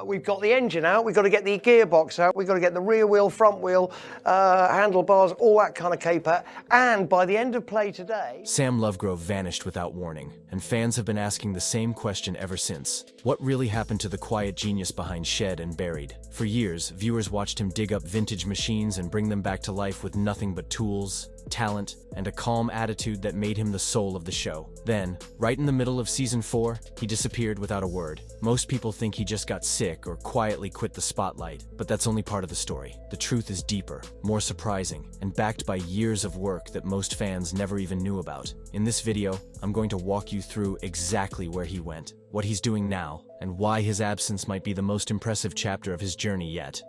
We've got the engine out, we've got to get the gearbox out, we've got to get the rear wheel, front wheel, handlebars, all that kind of caper. And by the end of play today... Sam Lovegrove vanished without warning, and fans have been asking the same question ever since. What really happened to the quiet genius behind Shed and Buried? For years, viewers watched him dig up vintage machines and bring them back to life with nothing but tools, talent, and a calm attitude that made him the soul of the show. Then, right in the middle of season 4, he disappeared without a word. Most people think he just got sick or quietly quit the spotlight, but that's only part of the story. The truth is deeper, more surprising, and backed by years of work that most fans never even knew about. In this video, I'm going to walk you through exactly where he went, what he's doing now, and why his absence might be the most impressive chapter of his journey yet.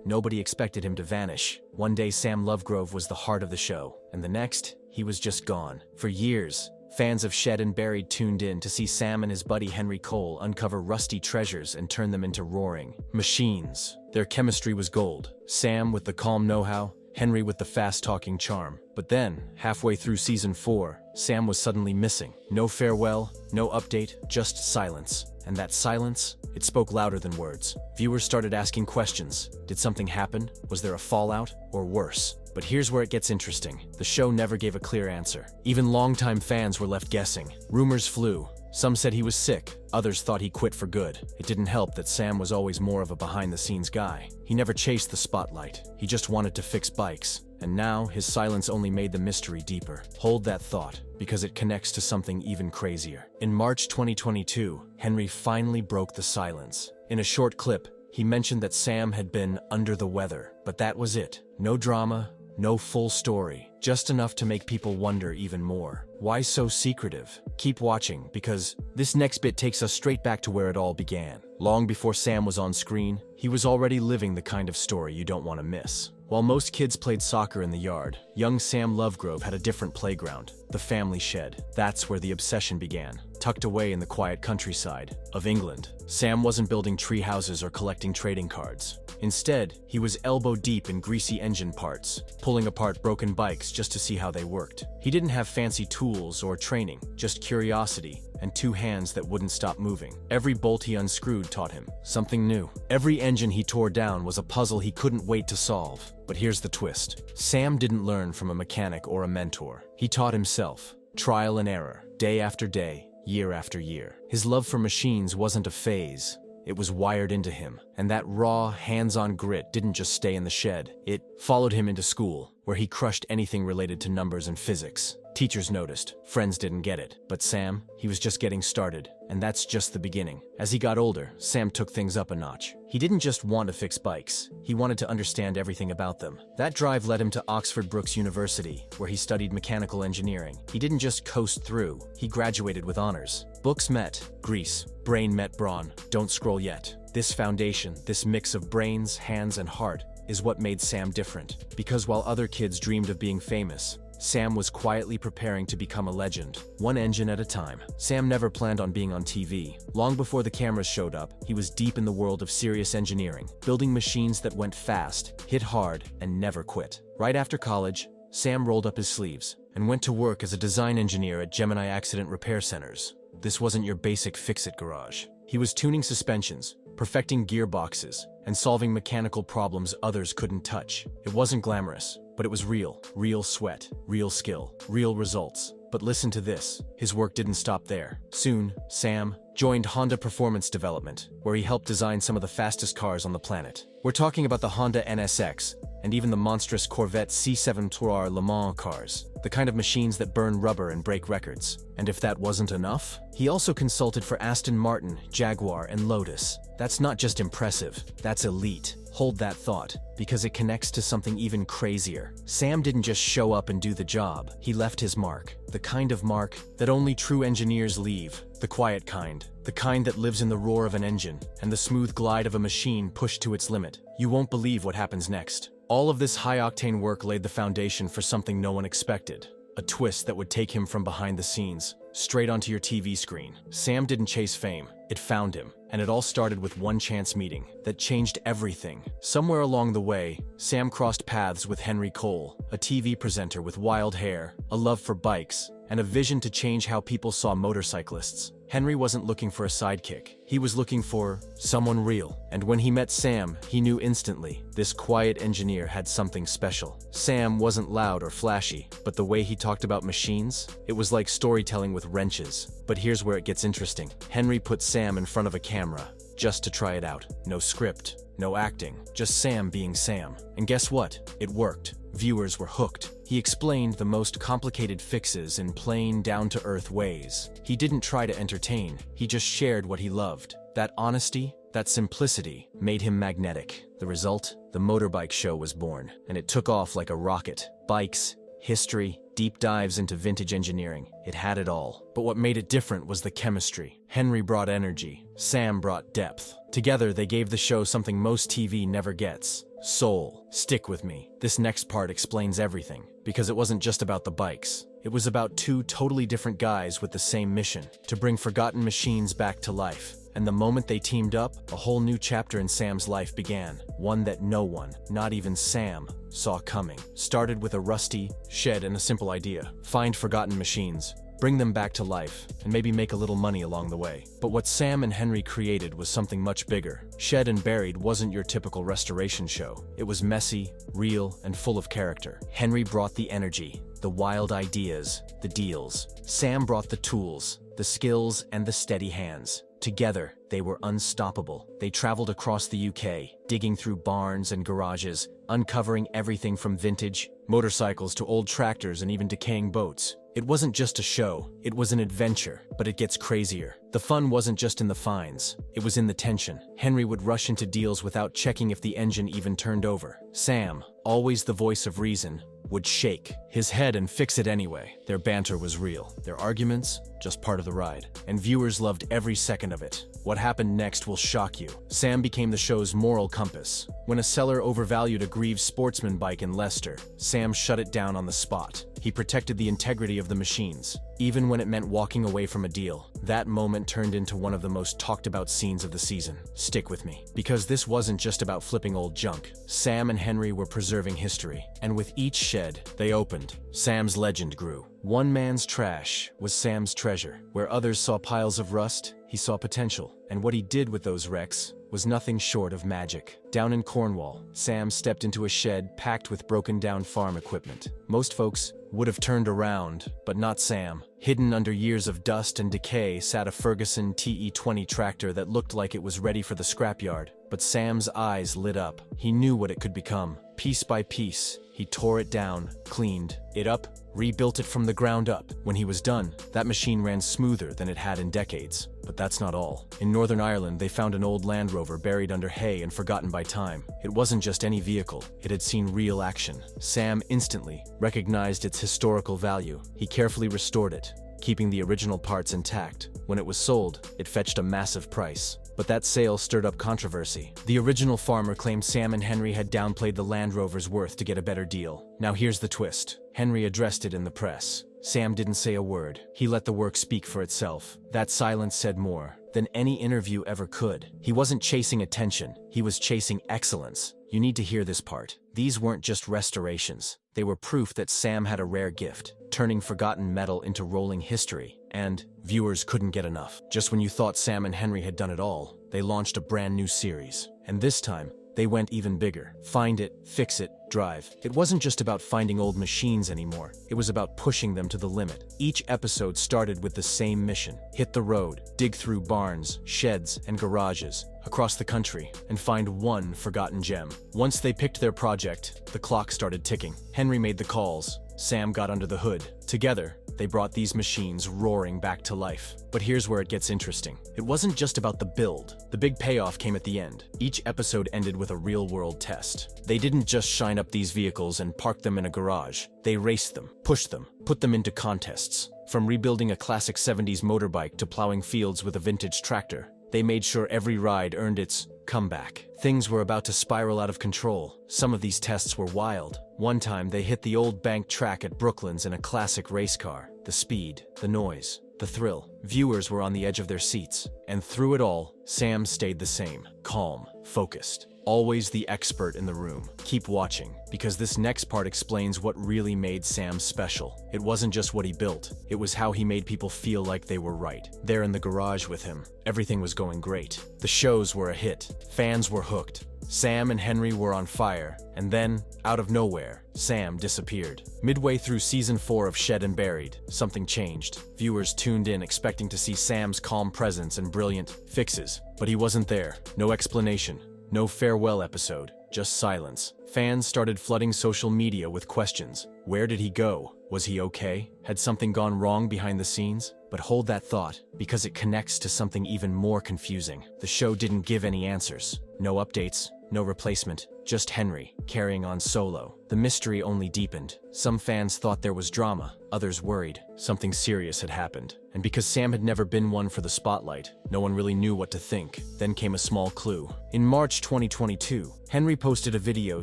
Nobody expected him to vanish. One day Sam Lovegrove was the heart of the show, and the next, he was just gone. For years, fans of Shed and Buried tuned in to see Sam and his buddy Henry Cole uncover rusty treasures and turn them into roaring machines. Their chemistry was gold. Sam with the calm know-how, Henry with the fast-talking charm. But then, halfway through season 4, Sam was suddenly missing. No farewell, no update, just silence. And that silence, it spoke louder than words. Viewers started asking questions. Did something happen? Was there a fallout? Or worse? But here's where it gets interesting. The show never gave a clear answer. Even longtime fans were left guessing. Rumors flew. Some said he was sick, others thought he quit for good. It didn't help that Sam was always more of a behind-the-scenes guy. He never chased the spotlight. He just wanted to fix bikes. And now, his silence only made the mystery deeper. Hold that thought, because it connects to something even crazier. In March 2022, Henry finally broke the silence. In a short clip, he mentioned that Sam had been under the weather. But that was it. No drama, no full story. Just enough to make people wonder even more. Why so secretive? Keep watching, because this next bit takes us straight back to where it all began. Long before Sam was on screen, he was already living the kind of story you don't want to miss. While most kids played soccer in the yard, young Sam Lovegrove had a different playground, the family shed. That's where the obsession began, tucked away in the quiet countryside of England. Sam wasn't building tree houses or collecting trading cards. Instead, he was elbow-deep in greasy engine parts, pulling apart broken bikes just to see how they worked. He didn't have fancy tools or training, just curiosity and 2 hands that wouldn't stop moving. Every bolt he unscrewed taught him something new. Every engine he tore down was a puzzle he couldn't wait to solve. But here's the twist. Sam didn't learn from a mechanic or a mentor. He taught himself, trial and error, day after day, year after year. His love for machines wasn't a phase. It was wired into him, and that raw, hands-on grit didn't just stay in the shed. It followed him into school, where he crushed anything related to numbers and physics. Teachers noticed, friends didn't get it. But Sam, he was just getting started, and that's just the beginning. As he got older, Sam took things up a notch. He didn't just want to fix bikes, he wanted to understand everything about them. That drive led him to Oxford Brookes University, where he studied mechanical engineering. He didn't just coast through, he graduated with honors. Books met grease, brain met brawn. Don't scroll yet. This foundation, this mix of brains, hands, and heart, is what made Sam different. Because while other kids dreamed of being famous, Sam was quietly preparing to become a legend, one engine at a time. Sam never planned on being on TV. Long before the cameras showed up, he was deep in the world of serious engineering, building machines that went fast, hit hard, and never quit. Right after college, Sam rolled up his sleeves and went to work as a design engineer at Gemini Accident Repair Centers. This wasn't your basic fix-it garage. He was tuning suspensions, perfecting gearboxes, and solving mechanical problems others couldn't touch. It wasn't glamorous, but it was real. Real sweat, real skill, real results. But listen to this, his work didn't stop there. Soon, Sam joined Honda Performance Development, where he helped design some of the fastest cars on the planet. We're talking about the Honda NSX, and even the monstrous Corvette C7 Tourer Le Mans cars, the kind of machines that burn rubber and break records. And if that wasn't enough, he also consulted for Aston Martin, Jaguar, and Lotus. That's not just impressive, that's elite. Hold that thought, because it connects to something even crazier. Sam didn't just show up and do the job, he left his mark. The kind of mark that only true engineers leave. The quiet kind. The kind that lives in the roar of an engine and the smooth glide of a machine pushed to its limit. You won't believe what happens next. All of this high-octane work laid the foundation for something no one expected. A twist that would take him from behind the scenes, straight onto your TV screen. Sam didn't chase fame, it found him. And it all started with one chance meeting that changed everything. Somewhere along the way, Sam crossed paths with Henry Cole, a TV presenter with wild hair, a love for bikes, and a vision to change how people saw motorcyclists. Henry wasn't looking for a sidekick. He was looking for someone real. And when he met Sam, he knew instantly this quiet engineer had something special. Sam wasn't loud or flashy, but the way he talked about machines, it was like storytelling with wrenches. But here's where it gets interesting. Henry put Sam in front of a camera just to try it out. No script, no acting, just Sam being Sam. And guess what? It worked. Viewers were hooked. He explained the most complicated fixes in plain, down-to-earth ways. He didn't try to entertain, he just shared what he loved. That honesty, that simplicity, made him magnetic. The result? The motorbike show was born, and it took off like a rocket. Bikes, history, deep dives into vintage engineering. It had it all. But what made it different was the chemistry. Henry brought energy, Sam brought depth. Together, they gave the show something most TV never gets. Soul. Stick with me. This next part explains everything, because it wasn't just about the bikes. It was about two totally different guys with the same mission, to bring forgotten machines back to life. And the moment they teamed up, a whole new chapter in Sam's life began. One that no one, not even Sam, saw coming. Started with a rusty shed and a simple idea. Find forgotten machines, bring them back to life, and maybe make a little money along the way. But what Sam and Henry created was something much bigger. Shed and Buried wasn't your typical restoration show. It was messy, real, and full of character. Henry brought the energy, the wild ideas, the deals. Sam brought the tools, the skills, and the steady hands. Together, they were unstoppable. They traveled across the UK, digging through barns and garages, uncovering everything from vintage motorcycles to old tractors and even decaying boats. It wasn't just a show, it was an adventure, but it gets crazier. The fun wasn't just in the finds, it was in the tension. Henry would rush into deals without checking if the engine even turned over. Sam, always the voice of reason, would shake his head and fix it anyway. Their banter was real. Their arguments, just part of the ride. And viewers loved every second of it. What happened next will shock you. Sam became the show's moral compass. When a seller overvalued a Greaves sportsman bike in Leicester, Sam shut it down on the spot. He protected the integrity of the machines, even when it meant walking away from a deal. That moment turned into one of the most talked about scenes of the season. Stick with me, because this wasn't just about flipping old junk. Sam and Henry were preserving history, and with each shed they opened, Sam's legend grew. One man's trash was Sam's treasure. Where others saw piles of rust, he saw potential. And what he did with those wrecks was nothing short of magic. Down in Cornwall, Sam stepped into a shed packed with broken-down farm equipment. Most folks would have turned around, but not Sam. Hidden under years of dust and decay sat a Ferguson TE20 tractor that looked like it was ready for the scrapyard. But Sam's eyes lit up. He knew what it could become. Piece by piece, he tore it down, cleaned it up, rebuilt it from the ground up. When he was done, that machine ran smoother than it had in decades. But that's not all. In Northern Ireland, they found an old Land Rover buried under hay and forgotten by time. It wasn't just any vehicle, it had seen real action. Sam instantly recognized its historical value. He carefully restored it, keeping the original parts intact. When it was sold, it fetched a massive price. But that sale stirred up controversy. The original farmer claimed Sam and Henry had downplayed the Land Rover's worth to get a better deal. Now here's the twist. Henry addressed it in the press. Sam didn't say a word. He let the work speak for itself. That silence said more than any interview ever could. He wasn't chasing attention, he was chasing excellence. You need to hear this part. These weren't just restorations. They were proof that Sam had a rare gift, turning forgotten metal into rolling history. And viewers couldn't get enough. Just when you thought Sam and Henry had done it all, they launched a brand new series. And this time, they went even bigger. Find it, fix it, drive. It wasn't just about finding old machines anymore. It was about pushing them to the limit. Each episode started with the same mission. Hit the road, dig through barns, sheds, and garages across the country, and find one forgotten gem. Once they picked their project, the clock started ticking. Henry made the calls. Sam got under the hood. Together, they brought these machines roaring back to life. But here's where it gets interesting. It wasn't just about the build. The big payoff came at the end. Each episode ended with a real-world test. They didn't just shine up these vehicles and park them in a garage. They raced them, pushed them, put them into contests. From rebuilding a classic 70s motorbike to plowing fields with a vintage tractor, they made sure every ride earned its comeback. Things were about to spiral out of control. Some of these tests were wild. One time, they hit the old bank track at Brooklands in a classic race car. the speed, the noise, the thrill. Viewers were on the edge of their seats. And through it all, Sam stayed the same, calm, focused. Always the expert in the room. Keep watching, because this next part explains what really made Sam special. It wasn't just what he built, it was how he made people feel like they were right. There in the garage with him, everything was going great. The shows were a hit, fans were hooked. Sam and Henry were on fire, and then, out of nowhere, Sam disappeared. Midway through season 4 of Shed and Buried, something changed. Viewers tuned in expecting to see Sam's calm presence and brilliant fixes, but he wasn't there. No explanation. No farewell episode, just silence. Fans started flooding social media with questions. Where did he go? Was he okay? Had something gone wrong behind the scenes? But hold that thought, because it connects to something even more confusing. The show didn't give any answers. No updates, no replacement, just Henry, carrying on solo. The mystery only deepened. Some fans thought there was drama, others worried something serious had happened. And because Sam had never been one for the spotlight, no one really knew what to think. Then came a small clue. In March 2022, Henry posted a video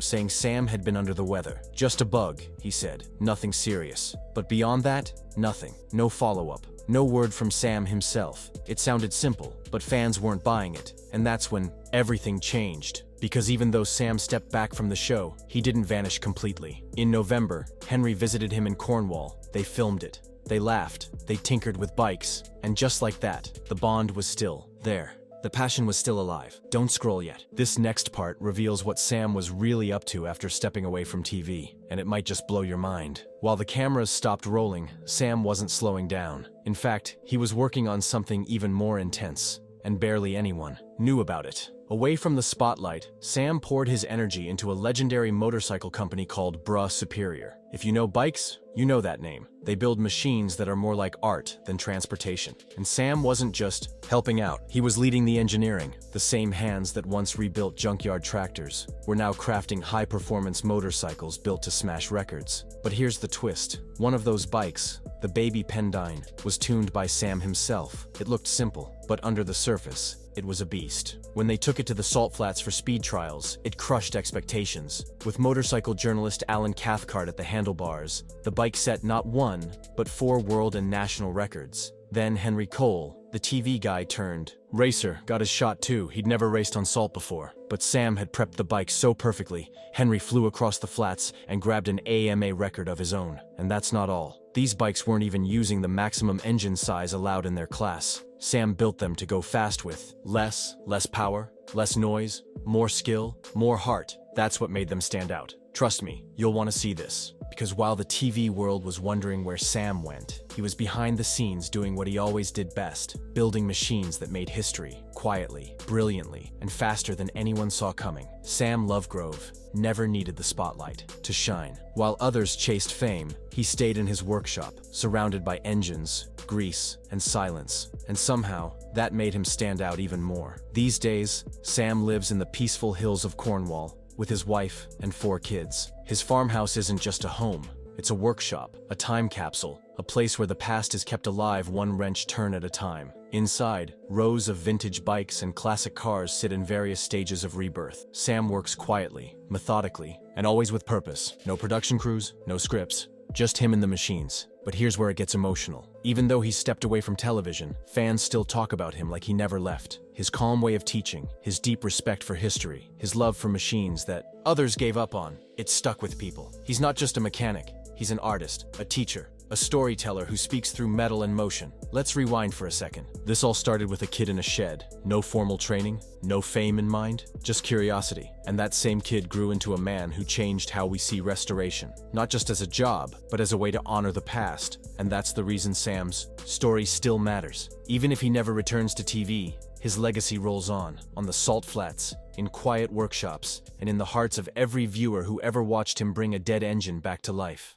saying Sam had been under the weather. Just a bug, he said. Nothing serious. But beyond that, nothing. No follow-up. No word from Sam himself. It sounded simple, but fans weren't buying it. And that's when everything changed. Because even though Sam stepped back from the show, he didn't vanish completely. In November, Henry visited him in Cornwall. They filmed it. They laughed. They tinkered with bikes. And just like that, the bond was still there. The passion was still alive. Don't scroll yet. This next part reveals what Sam was really up to after stepping away from TV, and it might just blow your mind. While the cameras stopped rolling, Sam wasn't slowing down. In fact, he was working on something even more intense, and barely anyone knew about it. Away from the spotlight, Sam poured his energy into a legendary motorcycle company called Bruh Superior. If you know bikes, you know that name. They build machines that are more like art than transportation. And Sam wasn't just helping out. He was leading the engineering. The same hands that once rebuilt junkyard tractors were now crafting high-performance motorcycles built to smash records. But here's the twist. One of those bikes, the Baby Pendine, was tuned by Sam himself. It looked simple, but under the surface, it was a beast. When they took it to the salt flats for speed trials, it crushed expectations. With motorcycle journalist Alan Cathcart at the handlebars, the bike set not one, but 4 world and national records. Then Henry Cole, the TV guy turned racer, got his shot too. He'd never raced on salt before. But Sam had prepped the bike so perfectly, Henry flew across the flats and grabbed an AMA record of his own. And that's not all. These bikes weren't even using the maximum engine size allowed in their class. Sam built them to go fast with less power, less noise, more skill, more heart. That's what made them stand out. Trust me, you'll want to see this. Because while the TV world was wondering where Sam went, he was behind the scenes doing what he always did best, building machines that made history, quietly, brilliantly, and faster than anyone saw coming. Sam Lovegrove never needed the spotlight to shine. While others chased fame, he stayed in his workshop, surrounded by engines, grease, and silence. And somehow, that made him stand out even more. These days, Sam lives in the peaceful hills of Cornwall, with his wife and 4 kids. His farmhouse isn't just a home, it's a workshop, a time capsule, a place where the past is kept alive one wrench turn at a time. Inside, rows of vintage bikes and classic cars sit in various stages of rebirth. Sam works quietly, methodically, and always with purpose. No production crews, no scripts, just him and the machines. But here's where it gets emotional. Even though he's stepped away from television, fans still talk about him like he never left. His calm way of teaching, his deep respect for history, his love for machines that others gave up on, it stuck with people. He's not just a mechanic, he's an artist, a teacher, a storyteller who speaks through metal and motion. Let's rewind for a second. This all started with a kid in a shed. No formal training, no fame in mind, just curiosity. And that same kid grew into a man who changed how we see restoration. Not just as a job, but as a way to honor the past. And that's the reason Sam's story still matters. Even if he never returns to TV, his legacy rolls on the salt flats, in quiet workshops, and in the hearts of every viewer who ever watched him bring a dead engine back to life.